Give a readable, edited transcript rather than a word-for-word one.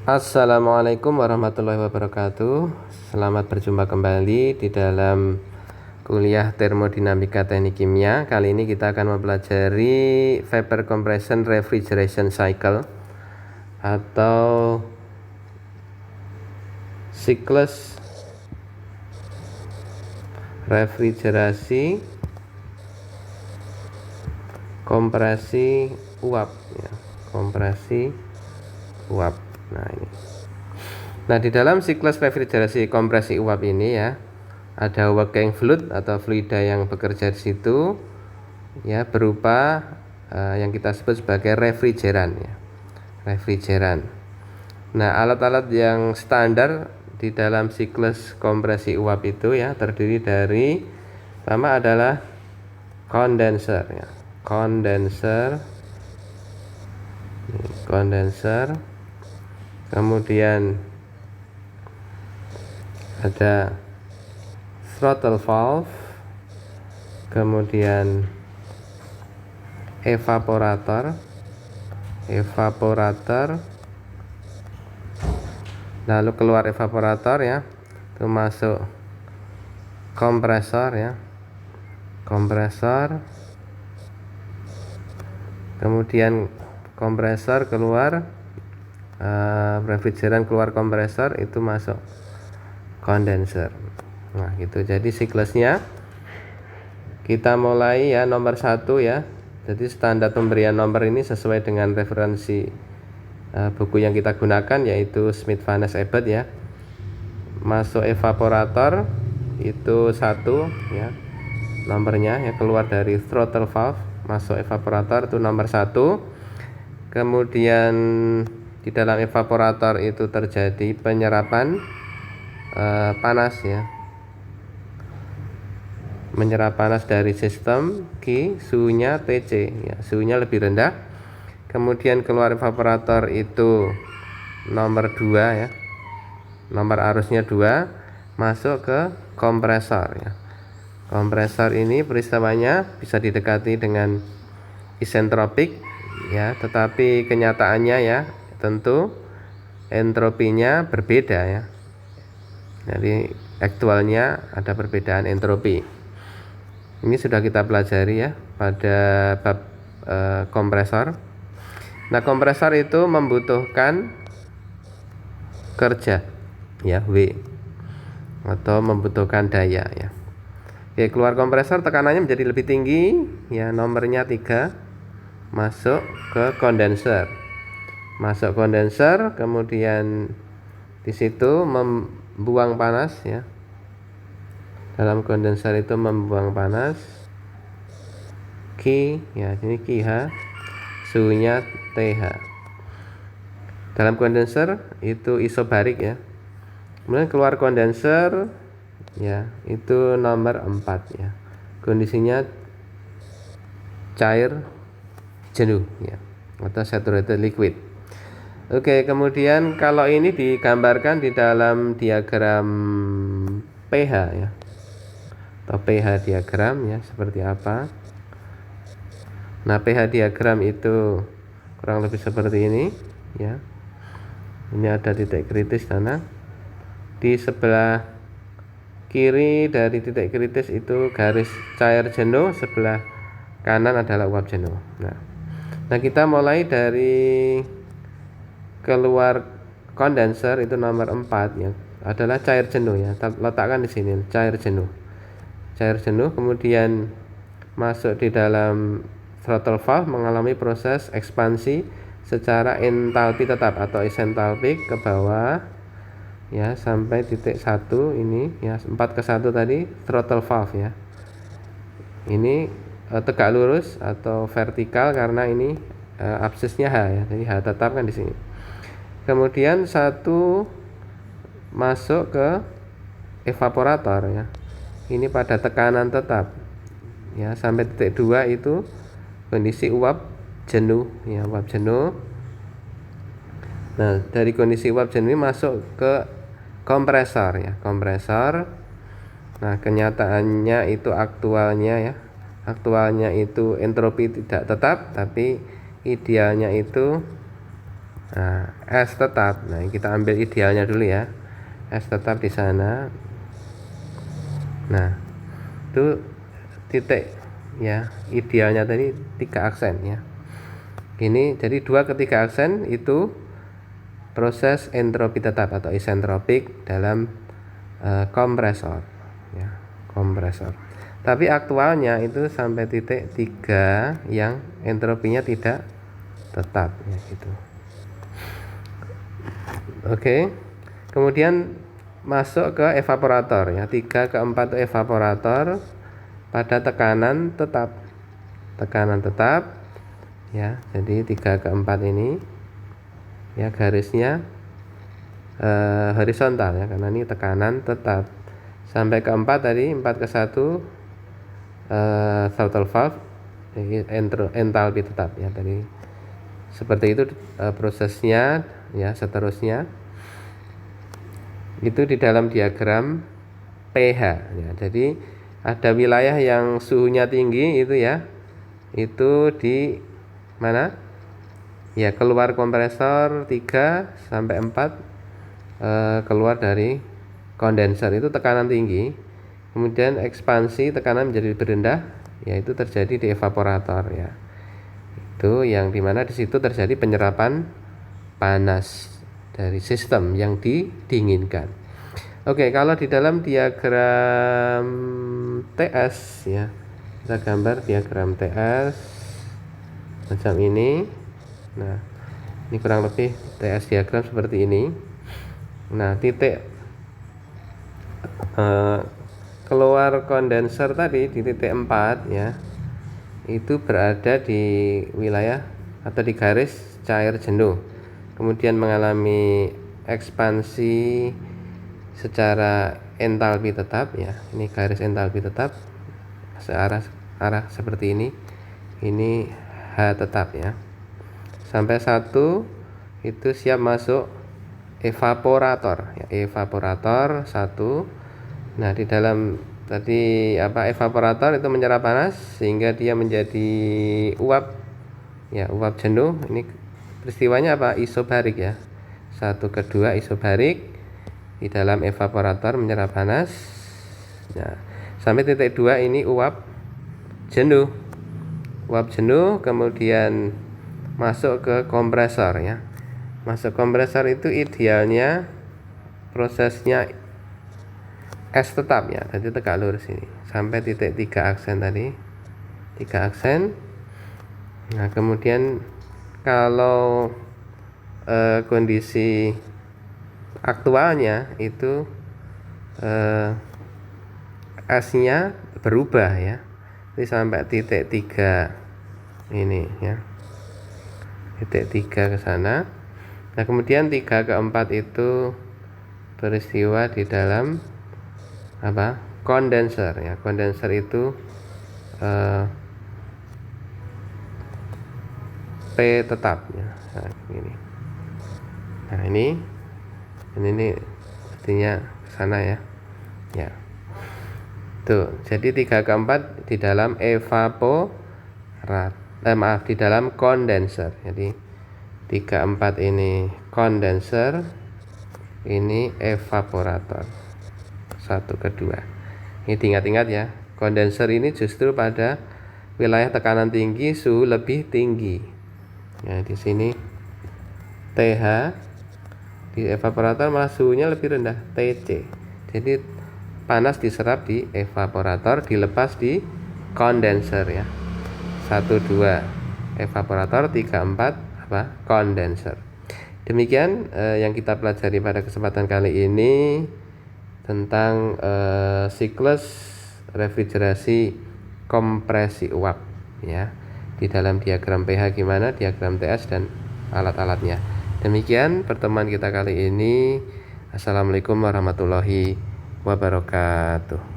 Assalamualaikum warahmatullahi wabarakatuh. Selamat berjumpa kembali di dalam kuliah termodinamika teknik kimia. Kali ini kita akan mempelajari vapor compression refrigeration cycle atau siklus refrigerasi kompresi uap ya. Kompresi uap. Nah, di dalam siklus refrigerasi kompresi uap ini ya, ada working fluid atau fluida yang bekerja di situ ya, berupa yang kita sebut sebagai refrigeran ya. Refrigeran. Nah, alat-alat yang standar di dalam siklus kompresi uap itu ya terdiri dari, pertama adalah kondenser ya. Kondenser. Kemudian ada throttle valve, kemudian evaporator, lalu keluar evaporator ya, itu masuk kompresor ya, kemudian kompresor keluar, refrigeran keluar kompresor, itu masuk kondenser. Nah gitu, jadi siklusnya kita mulai ya, nomor 1 ya. Jadi standar pemberian nomor ini sesuai dengan referensi buku yang kita gunakan, yaitu Smith Vanes Ebert ya. Masuk evaporator itu 1 ya, nomornya ya, keluar dari throttle valve masuk evaporator itu nomor 1. Kemudian di dalam evaporator itu terjadi penyerapan panas ya, menyerap panas dari sistem Q, suhunya TC ya, suhunya lebih rendah. Kemudian keluar evaporator itu nomor 2 ya, nomor arusnya 2, masuk ke kompresor ya. Kompresor ini peristiwanya bisa didekati dengan isentropik ya, tetapi kenyataannya ya tentu entropinya berbeda ya. Jadi aktualnya ada perbedaan entropi. Ini sudah kita pelajari ya pada bab kompresor. Nah, kompresor itu membutuhkan kerja ya, W, atau membutuhkan daya ya. Oke, keluar kompresor tekanannya menjadi lebih tinggi ya, nomornya 3, masuk ke kondenser. Masuk kondenser, kemudian di situ membuang panas ya. Dalam kondenser itu membuang panas Q ya, ini QH, suhunya TH. Dalam kondenser itu isobarik ya. Kemudian keluar kondenser ya, itu nomor 4 ya. Kondisinya cair jenuh ya, atau saturated liquid. Oke, kemudian kalau ini digambarkan di dalam diagram pH ya, atau pH diagram ya, seperti apa. Nah, pH diagram itu kurang lebih seperti ini ya. Ini ada titik kritis sana. Di sebelah kiri dari titik kritis itu garis cair jenuh, sebelah kanan adalah uap jenuh. Nah, kita mulai dari keluar kondenser itu nomor 4 ya, adalah cair jenuh ya. Letakkan di sini cair jenuh. Kemudian masuk di dalam throttle valve, mengalami proses ekspansi secara entalpi tetap atau isentalpik ke bawah ya, sampai titik 1 ini ya, 4 ke 1 tadi throttle valve ya. Ini tegak lurus atau vertikal karena ini absisnya H ya, jadi H tetap kan di sini. Kemudian 1 masuk ke evaporator ya, ini pada tekanan tetap ya, sampai titik 2 itu kondisi uap jenuh ya, uap jenuh. Nah, dari kondisi uap jenuh ini masuk ke kompresor ya, kompresor. Nah, kenyataannya itu aktualnya itu entropi tidak tetap, tapi idealnya itu Nah, S tetap. Nah, kita ambil idealnya dulu ya. S tetap di sana. Nah, itu titik ya. Idealnya tadi 3 aksen ya. Ini jadi 2 ke 3 aksen itu proses entropi tetap atau isentropik dalam kompresor ya, kompresor. Tapi aktualnya itu sampai titik 3 yang entropinya tidak tetap ya gitu. Oke. Kemudian masuk ke evaporator ya. 3 ke 4 evaporator pada tekanan tetap. Tekanan tetap ya. Jadi 3 ke 4 ini ya garisnya horizontal ya, karena ini tekanan tetap. Sampai ke 4 tadi, 4 ke 1 throttle valve, entalpi tetap ya tadi. Seperti itu prosesnya ya. Seterusnya itu di dalam diagram pH ya. Jadi ada wilayah yang suhunya tinggi itu ya, itu di mana ya, keluar kompresor 3 sampai 4 keluar dari kondenser itu tekanan tinggi. Kemudian ekspansi tekanan menjadi lebih rendah, yaitu terjadi di evaporator ya. Itu yang dimana di situ terjadi penyerapan panas dari sistem yang didinginkan. Oke, kalau di dalam diagram TS ya, kita gambar diagram TS macam ini. Nah, ini kurang lebih TS diagram seperti ini. Nah, titik keluar kondenser tadi di titik 4 ya, itu berada di wilayah atau di garis cair jenuh, kemudian mengalami ekspansi secara entalpi tetap ya. Ini garis entalpi tetap arah seperti ini H tetap ya, sampai 1 itu siap masuk evaporator ya, evaporator 1. Nah, di dalam tadi evaporator itu menyerap panas sehingga dia menjadi uap ya, uap jenuh. Ini peristiwanya isobarik ya, 1 ke 2 isobarik di dalam evaporator menyerap panas. Nah, sampai titik 2 ini uap jenuh, kemudian masuk ke kompresor ya. Masuk kompresor itu idealnya prosesnya S tetap ya. Tadi tegak lurus ini sampai titik 3 aksen tadi, 3 aksen. Nah, kemudian kalau kondisi aktualnya itu S-nya berubah ya. Jadi sampai titik 3 ini ya. Titik 3 ke sana. Nah, kemudian 3 ke 4 itu peristiwa di dalam kondenser ya. Kondenser itu P tetap ya. Nah, ini. Nah, ini artinya ke sana ya. Ya. Tuh, jadi 3 ke 4 di dalam di dalam kondenser. Jadi 3 4 ini kondenser, ini evaporator 1 ke 2. Ini diingat-ingat ya, kondenser ini justru pada wilayah tekanan tinggi, suhu lebih tinggi ya. Di sini TH, di evaporator malah suhunya lebih rendah, TC. Jadi panas diserap di evaporator, dilepas di kondenser ya. 1 2 evaporator, 3 4 kondenser. Demikian yang kita pelajari pada kesempatan kali ini tentang siklus refrigerasi kompresi uap ya. Di dalam diagram pH gimana, diagram TS dan alat-alatnya. Demikian pertemuan kita kali ini. Assalamualaikum warahmatullahi wabarakatuh.